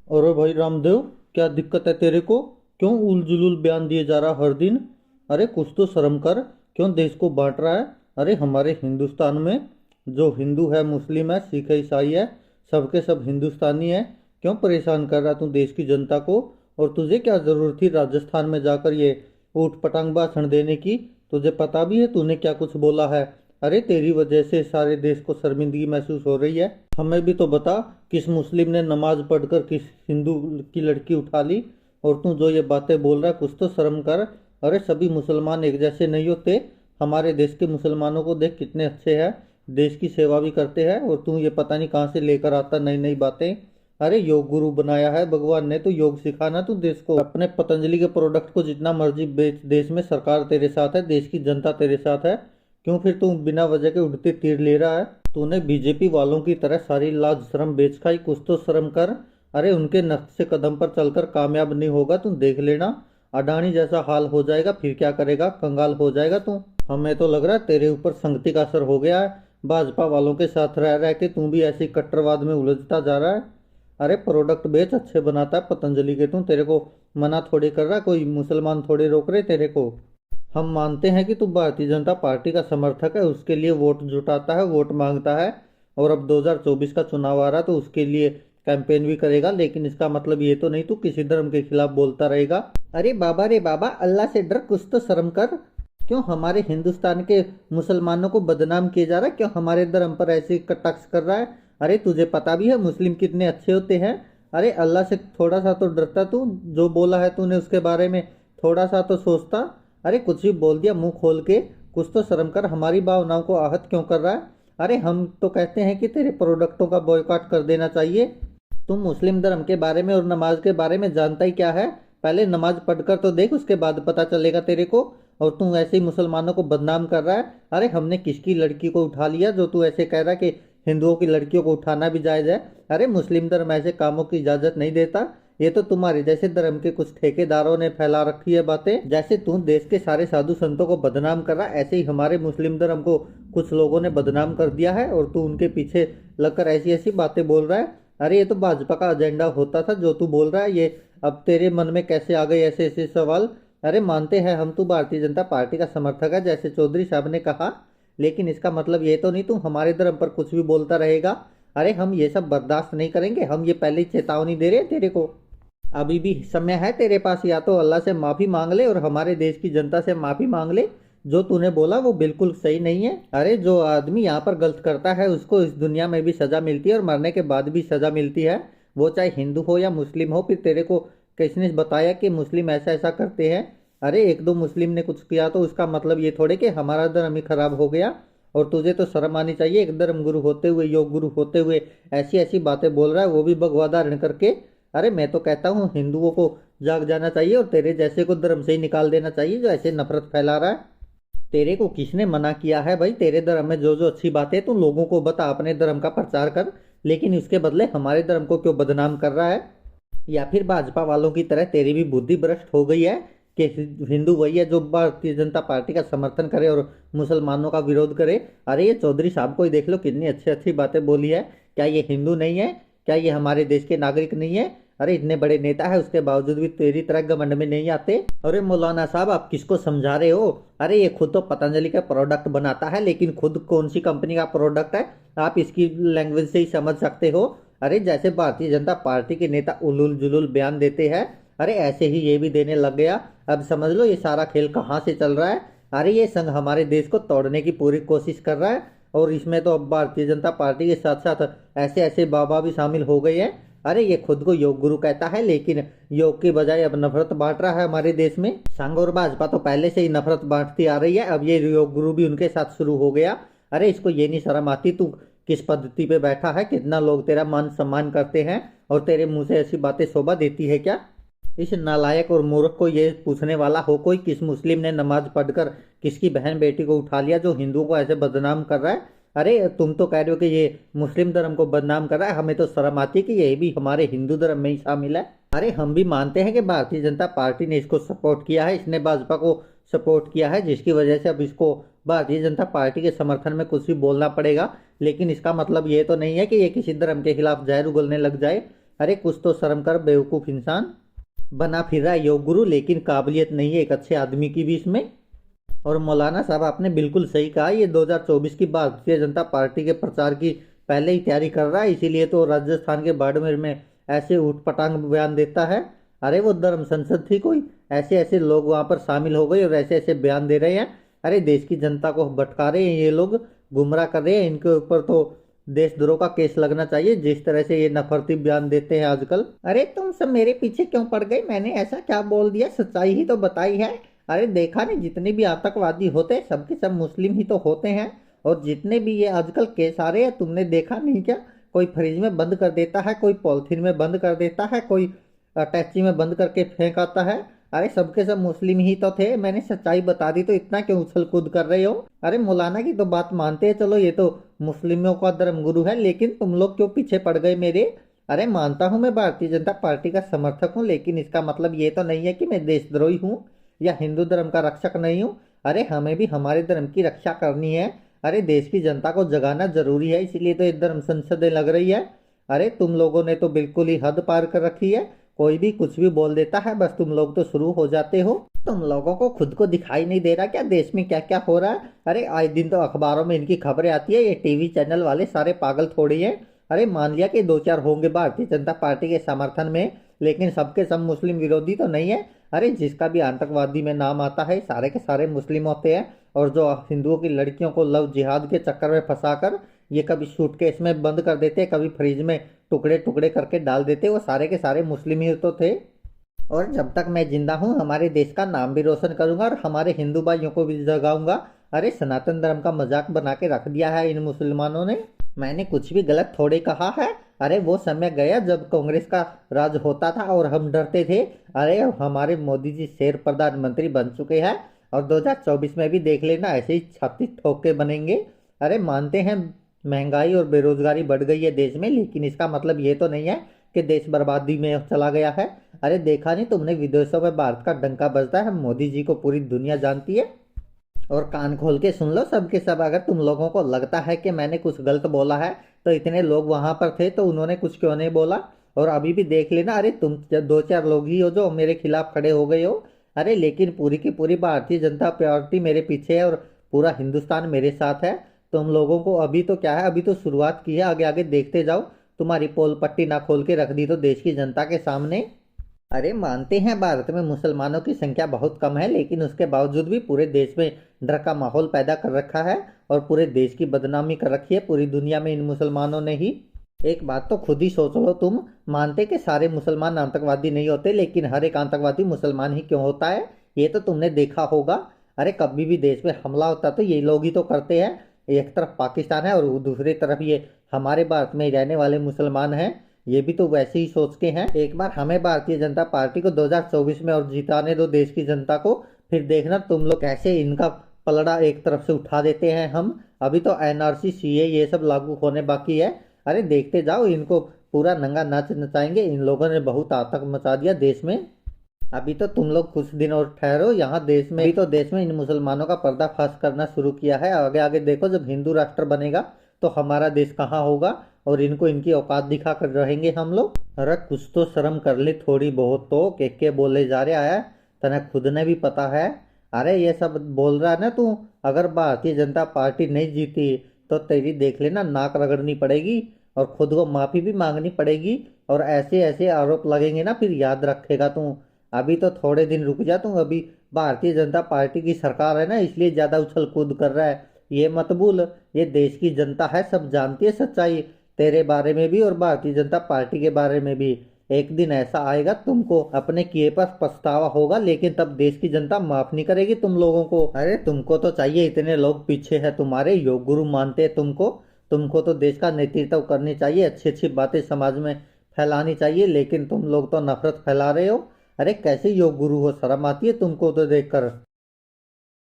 अरे भाई रामदेव, क्या दिक्कत है तेरे को? क्यों उल जुलूल बयान दिए जा रहा हर दिन? अरे कुछ तो शर्म कर। क्यों देश को बांट रहा है? अरे हमारे हिंदुस्तान में जो हिंदू है, मुस्लिम है, सिख है, ईसाई है, सबके सब हिंदुस्तानी है। क्यों परेशान कर रहा तू देश की जनता को? और तुझे क्या जरूरत थी राजस्थान में जाकर ये ऊट पटांग भाषण देने की? तुझे पता भी है तूने क्या कुछ बोला है? अरे तेरी वजह से सारे देश को शर्मिंदगी महसूस हो रही है। हमें भी तो बता, किस मुस्लिम ने नमाज पढ़कर किस हिंदू की लड़की उठा ली? और तू जो ये बातें बोल रहा है, कुछ तो शर्म कर। अरे सभी मुसलमान एक जैसे नहीं होते। हमारे देश के मुसलमानों को देख कितने अच्छे हैं, देश की सेवा भी करते हैं। और तू ये पता नहीं कहाँ से लेकर आता नई नई बातें। अरे योग गुरु बनाया है भगवान ने, तो योग सिखाना तू देश को। अपने पतंजलि के प्रोडक्ट को जितना मर्जी बेच, देश में सरकार तेरे साथ है, देश की जनता तेरे साथ है। क्यों फिर तू बिना वजह के उड़ते तीर ले रहा है? तूने बीजेपी वालों की तरह सारी लाज शर्म बेच खाई, कुछ तो शर्म कर। अरे उनके नक्शे कदम पर चलकर कामयाब नहीं होगा, तुम देख लेना। अडानी जैसा हाल हो जाएगा, फिर क्या करेगा? कंगाल हो जाएगा तू। हमें तो लग रहा है तेरे ऊपर संगति का असर हो गया है। भाजपा वालों के साथ रह रह के तू भी ऐसे ही कट्टरवाद में उलझता जा रहा है। अरे प्रोडक्ट बेच, अच्छे बनाता है पतंजलि के तू। तेरे को मना थोड़ी कर रहा, कोई मुसलमान थोड़ी रोक रहे तेरे को। हम मानते हैं कि तू भारतीय जनता पार्टी का समर्थक है, उसके लिए वोट जुटाता है, वोट मांगता है। और अब 2024 का चुनाव आ रहा है तो उसके लिए कैंपेन भी करेगा, लेकिन इसका मतलब ये तो नहीं तू किसी धर्म के खिलाफ बोलता रहेगा। अरे बाबा रे बाबा, अल्लाह से डर, कुछ तो शर्म कर। क्यों हमारे हिंदुस्तान के मुसलमानों को बदनाम किया जा रहा है? क्यों हमारे धर्म पर ऐसे कटाक्ष कर रहा है? अरे तुझे पता भी है मुस्लिम कितने अच्छे होते हैं। अरे अल्लाह से थोड़ा सा तो डरता तू। जो बोला है तूने उसके बारे में थोड़ा सा तो सोचता। अरे कुछ भी बोल दिया मुंह खोल के, कुछ तो शर्म कर। हमारी भावनाओं को आहत क्यों कर रहा है? अरे हम तो कहते हैं कि तेरे प्रोडक्टों का बॉयकॉट कर देना चाहिए। तुम मुस्लिम धर्म के बारे में और नमाज के बारे में जानता ही क्या है? पहले नमाज पढ़कर तो देख, उसके बाद पता चलेगा तेरे को। और तू ऐसे ही मुसलमानों को बदनाम कर रहा है। अरे हमने किसकी लड़की को उठा लिया जो तू ऐसे कह रहा है कि हिंदुओं की लड़कियों को उठाना भी जायज़ है? अरे मुस्लिम धर्म ऐसे कामों की इजाज़त नहीं देता। ये तो तुम्हारे जैसे धर्म के कुछ ठेकेदारों ने फैला रखी है बातें। जैसे तू देश के सारे साधु संतों को बदनाम कर रहा है, ऐसे ही हमारे मुस्लिम धर्म को कुछ लोगों ने बदनाम कर दिया है और तू उनके पीछे लगकर ऐसी ऐसी बातें बोल रहा है। अरे ये तो भाजपा का एजेंडा होता था जो तू बोल रहा है, ये अब तेरे मन में कैसे आ गए ऐसे ऐसे सवाल? अरे मानते हैं हम, तू भारतीय जनता पार्टी का समर्थक है जैसे चौधरी साहब ने कहा, लेकिन इसका मतलब ये तो नहीं तू हमारे धर्म पर कुछ भी बोलता रहेगा। अरे हम ये सब बर्दाश्त नहीं करेंगे, हम ये पहले ही चेतावनी दे रहे हैं तेरे को। अभी भी समय है तेरे पास, या तो अल्लाह से माफ़ी मांग ले और हमारे देश की जनता से माफ़ी मांग ले। जो तूने बोला वो बिल्कुल सही नहीं है। अरे जो आदमी यहाँ पर गलत करता है उसको इस दुनिया में भी सज़ा मिलती है और मरने के बाद भी सज़ा मिलती है, वो चाहे हिंदू हो या मुस्लिम हो। फिर तेरे को किसने बताया कि मुस्लिम ऐसा ऐसा करते हैं? अरे एक दो मुस्लिम ने कुछ किया तो उसका मतलब ये थोड़े कि हमारा धर्म ही खराब हो गया। और तुझे तो शर्म आनी चाहिए, एक धर्म गुरु होते हुए, योग गुरु होते हुए ऐसी ऐसी बातें बोल रहा है, वो भी भगवा धारण करके। अरे मैं तो कहता हूँ हिंदुओं को जाग जाना चाहिए और तेरे जैसे को धर्म से ही निकाल देना चाहिए जो ऐसे नफरत फैला रहा है। तेरे को किसने मना किया है भाई? तेरे धर्म में जो जो अच्छी बातें हैं तू लोगों को बता, अपने धर्म का प्रचार कर। लेकिन इसके बदले हमारे धर्म को क्यों बदनाम कर रहा है? या फिर भाजपा वालों की तरह तेरी भी बुद्धि भ्रष्ट हो गई है कि हिंदू वही है जो भारतीय जनता पार्टी का समर्थन करे और मुसलमानों का विरोध करे? अरे ये चौधरी साहब को ही देख लो, कितनी अच्छी अच्छी बातें बोली है। क्या ये हिंदू नहीं है? क्या ये हमारे देश के नागरिक नहीं है? अरे इतने बड़े नेता है, उसके बावजूद भी तेरी तरह घमंड में नहीं आते। अरे मौलाना साहब, आप किसको समझा रहे हो? अरे ये खुद तो पतंजलि का प्रोडक्ट बनाता है, लेकिन खुद कौन सी कंपनी का प्रोडक्ट है आप इसकी लैंग्वेज से ही समझ सकते हो। अरे जैसे भारतीय जनता पार्टी के नेता उलूल जुलूल बयान देते हैं, अरे ऐसे ही ये भी देने लग गया। अब समझ लो ये सारा खेल कहाँ से चल रहा है। अरे ये संघ हमारे देश को तोड़ने की पूरी कोशिश कर रहा है और इसमें तो अब भारतीय जनता पार्टी के साथ साथ ऐसे ऐसे बाबा भी शामिल हो गए हैं। अरे ये खुद को योग गुरु कहता है, लेकिन योग की बजाय अब नफरत बांट रहा है हमारे देश में। संघ और भाजपा तो पहले से ही नफरत बांटती आ रही है, अब ये योग गुरु भी उनके साथ शुरू हो गया। अरे इसको ये नहीं शर्म आती? तू किस पद्धति पे बैठा है, कितना लोग तेरा मान सम्मान करते हैं और तेरे मुंह से ऐसी बातें शोभा देती है क्या? इस नालायक और मूर्ख को ये पूछने वाला हो कोई, किस मुस्लिम ने नमाज पढ़कर किसकी बहन बेटी को उठा लिया जो हिंदुओं को ऐसे बदनाम कर रहा है? अरे तुम तो कह रहे हो कि ये मुस्लिम धर्म को बदनाम कर रहा है, हमें तो शर्म आती है कि ये भी हमारे हिंदू धर्म में ही शामिल है। अरे हम भी मानते हैं कि भारतीय जनता पार्टी ने इसको सपोर्ट किया है, इसने भाजपा को सपोर्ट किया है, जिसकी वजह से अब इसको भारतीय जनता पार्टी के समर्थन में कुछ भी बोलना पड़ेगा। लेकिन इसका मतलब ये तो नहीं है कि ये किसी धर्म के खिलाफ जहर उगलने लग जाए। अरे कुछ तो शर्म कर बेवकूफ़ इंसान। बना फिर रहा है योग गुरु, लेकिन काबिलियत नहीं है एक अच्छे आदमी की भी इसमें। और मौलाना साहब आपने बिल्कुल सही कहा, ये 2024 की भारतीय जनता पार्टी के प्रचार की पहले ही तैयारी कर रहा है, इसीलिए तो राजस्थान के बाड़मेर में ऐसे ऊटपटांग बयान देता है। अरे वो धर्म संसद थी कोई, ऐसे ऐसे लोग वहां पर शामिल हो गए और ऐसे ऐसे बयान दे रहे हैं। अरे देश की जनता को भटका रहे हैं ये लोग, गुमराह कर रहे हैं, इनके ऊपर तो देशद्रोह का केस लगना चाहिए जिस तरह से ये नफरती बयान देते हैं आजकल। अरे तुम सब मेरे पीछे क्यों पड़ गए, मैंने ऐसा क्या बोल दिया, सच्चाई ही तो बताई है। अरे देखा नहीं, जितने भी आतंकवादी होते हैं सबके सब मुस्लिम ही तो होते हैं। और जितने भी ये आजकल केस आ रहे हैं तुमने देखा नहीं क्या, कोई फ्रिज में बंद कर देता है, कोई पॉलिथीन में बंद कर देता है, कोई टैक्सी में बंद करके फेंक आता है। अरे सबके सब मुस्लिम ही तो थे, मैंने सच्चाई बता दी तो इतना क्यों उछल कूद कर रहे हो। अरे मौलाना की तो बात मानते हैं, चलो ये तो मुस्लिमों का धर्म गुरु है, लेकिन तुम लोग क्यों पीछे पड़ गए मेरे। अरे मानता हूं मैं भारतीय जनता पार्टी का समर्थक हूं, लेकिन इसका मतलब ये तो नहीं है कि मैं देशद्रोही हूं या हिंदू धर्म का रक्षक नहीं हूं। अरे हमें भी हमारे धर्म की रक्षा करनी है। अरे देश की जनता को जगाना जरूरी है, इसीलिए तो ये धर्म संसदें लग रही है। अरे तुम लोगों ने तो बिल्कुल ही हद पार कर रखी है, कोई भी कुछ भी बोल देता है, बस तुम लोग तो शुरू हो जाते हो। तुम लोगों को खुद को दिखाई नहीं दे रहा क्या देश में क्या क्या हो रहा है। अरे आए दिन तो अखबारों में इनकी खबरें आती है, ये टीवी चैनल वाले सारे पागल थोड़ी हैं। अरे मान लिया कि दो चार होंगे भारतीय जनता पार्टी के समर्थन में, लेकिन सबके सब मुस्लिम विरोधी तो नहीं है। अरे जिसका भी आतंकवादी में नाम आता है सारे के सारे मुस्लिम होते हैं, और जो हिंदुओं की लड़कियों को लव जिहाद के चक्कर में फंसाकर ये कभी सूटकेस में बंद कर देते, कभी फ्रिज में टुकड़े टुकड़े करके डाल देते, वो सारे के सारे मुस्लिम ही तो थे। और जब तक मैं जिंदा हूँ हमारे देश का नाम भी रोशन करूंगा और हमारे हिंदू भाइयों को भी जगाऊंगा। अरे सनातन धर्म का मजाक बना के रख दिया है इन मुसलमानों ने, मैंने कुछ भी गलत थोड़े कहा है। अरे वो समय गया जब कांग्रेस का राज होता था और हम डरते थे। अरे अब हमारे मोदी जी शेर प्रधानमंत्री बन चुके हैं, और 2024 में भी देख लेना ऐसे ही छाती ठोक के बनेंगे। अरे मानते हैं महंगाई और बेरोजगारी बढ़ गई है देश में, लेकिन इसका मतलब ये तो नहीं है कि देश बर्बादी में चला गया है। अरे देखा नहीं तुमने, विदेशों में भारत का डंका बजता है, मोदी जी को पूरी दुनिया जानती है। और कान खोल के सुन लो सबके सब, अगर तुम लोगों को लगता है कि मैंने कुछ गलत बोला है तो इतने लोग वहां पर थे तो उन्होंने कुछ क्यों नहीं बोला। और अभी भी देख लेना, अरे तुम दो चार लोग ही हो जो मेरे खिलाफ खड़े हो गए हो। अरे लेकिन पूरी की पूरी भारतीय जनता पार्टी मेरे पीछे है और पूरा हिंदुस्तान मेरे साथ है। तुम लोगों को अभी तो क्या है, अभी तो शुरुआत की है, आगे आगे देखते जाओ। तुम्हारी पोल पट्टी ना खोल के रख दी तो देश की जनता के सामने। अरे मानते हैं भारत में मुसलमानों की संख्या बहुत कम है, लेकिन उसके बावजूद भी पूरे देश में डर का माहौल पैदा कर रखा है और पूरे देश की बदनामी कर रखी है पूरी दुनिया में इन मुसलमानों ने ही। एक बात तो खुद ही सोच लो तुम, मानते कि सारे मुसलमान आतंकवादी नहीं होते, लेकिन हर एक आतंकवादी मुसलमान ही क्यों होता है, ये तो तुमने देखा होगा। अरे कभी भी देश में हमला होता तो ये लोग ही तो करते हैं। एक तरफ पाकिस्तान है और दूसरी तरफ ये हमारे भारत में रहने वाले मुसलमान हैं, ये भी तो वैसे ही सोच के हैं। एक बार हमें भारतीय जनता पार्टी को 2024 में और जिताने दो देश की जनता को, फिर देखना तुम लोग कैसे इनका पलड़ा एक तरफ से उठा देते हैं हम। अभी तो एनआरसी सीए ये सब लागू होने बाकी है। अरे देखते जाओ, इनको पूरा नंगा नाच नचाएंगे, इन लोगों ने बहुत आतंक मचा दिया देश में। अभी तो तुम लोग कुछ दिन और ठहरो, यहाँ देश में, अभी तो देश में इन मुसलमानों का पर्दाफाश करना शुरू किया है, आगे आगे देखो जब हिंदू राष्ट्र बनेगा तो हमारा देश कहाँ होगा और इनको इनकी औकात दिखा कर रहेंगे हम लोग। अरे कुछ तो शर्म कर ले थोड़ी बहुत, तो के बोले जा रहे आया, तने खुद ने भी पता है। अरे ये सब बोल रहा है ना तू, अगर भारतीय जनता पार्टी नहीं जीती तो तेरी देख लेना नाक रगड़नी पड़ेगी और खुद को माफी भी मांगनी पड़ेगी, और ऐसे ऐसे आरोप लगेंगे ना फिर याद रखेगा तू। अभी तो थोड़े दिन रुक जा तू, अभी भारतीय जनता पार्टी की सरकार है ना, इसलिए ज्यादा उछल कूद कर रहा है। ये मत भूल, ये देश की जनता है, सब जानती है सच्चाई तेरे बारे में भी और भारतीय जनता पार्टी के बारे में भी। एक दिन ऐसा आएगा तुमको अपने किए पर पछतावा होगा, लेकिन तब देश की जनता माफ नहीं करेगी तुम लोगों को। अरे तुमको तो चाहिए, इतने लोग पीछे है तुम्हारे, योग गुरु मानते हैं तुमको। तुमको तो देश का नेतृत्व करनी चाहिए, अच्छी अच्छी बातें समाज में फैलानी चाहिए, लेकिन तुम लोग तो नफरत फैला रहे हो। अरे कैसे योग गुरु हो, शर्म आती है तुमको तो देखकर।